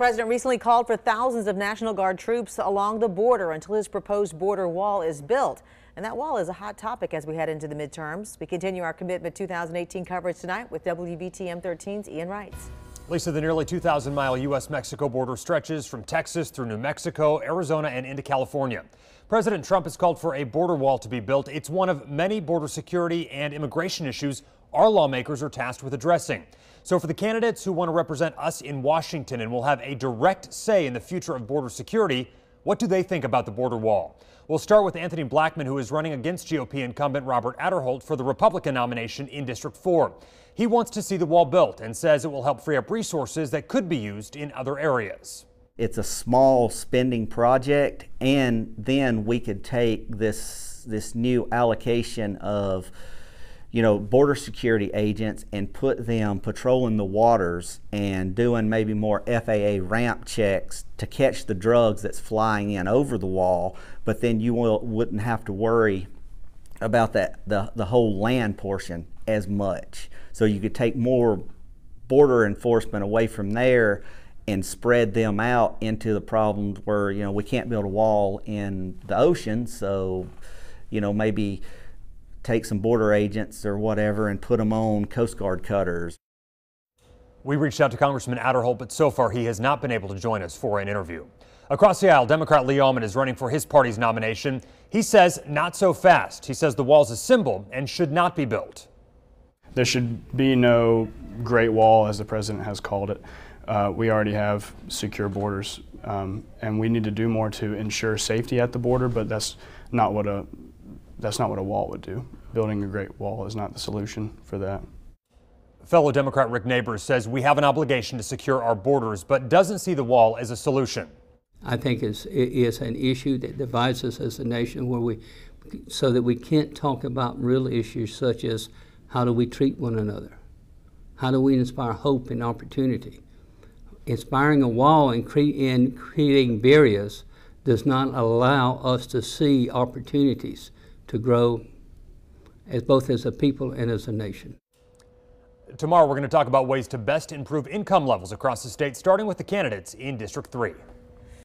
President recently called for thousands of National Guard troops along the border until his proposed border wall is built. And that wall is a hot topic as we head into the midterms. We continue our Commitment 2018 coverage tonight with WVTM 13's Ian Wright. Lisa, the nearly 2,000-mile U.S.-Mexico border stretches from Texas through New Mexico, Arizona, and into California. President Trump has called for a border wall to be built. It's one of many border security and immigration issues our lawmakers are tasked with addressing. So for the candidates who want to represent us in Washington and will have a direct say in the future of border security, what do they think about the border wall? We'll start with Anthony Blackman, who is running against GOP incumbent Robert Aderholt for the Republican nomination in District 4. He wants to see the wall built and says it will help free up resources that could be used in other areas. It's a small spending project, and then we could take this new allocation of border security agents and put them patrolling the waters and doing maybe more FAA ramp checks to catch the drugs that's flying in over the wall, but then you wouldn't have to worry about the whole land portion as much. So you could take more border enforcement away from there and spread them out into the problems where we can't build a wall in the ocean, so maybe take some border agents or whatever and put them on Coast Guard cutters. We reached out to Congressman Aderholt, but so far he has not been able to join us for an interview. Across the aisle, Democrat Lee Ullman is running for his party's nomination. He says not so fast. He says the wall's a symbol and should not be built. There should be no Great Wall, as the president has called it. We already have secure borders, and we need to do more to ensure safety at the border, but that's not what a wall would do. Building a Great Wall is not the solution for that. Fellow Democrat Rick Neighbors says we have an obligation to secure our borders, but doesn't see the wall as a solution. I think it is an issue that divides us as a nation, so that we can't talk about real issues such as how do we treat one another? How do we inspire hope and opportunity? Inspiring a wall and creating barriers does not allow us to see opportunities to grow both as a people and as a nation. Tomorrow we're going to talk about ways to best improve income levels across the state, starting with the candidates in District 3.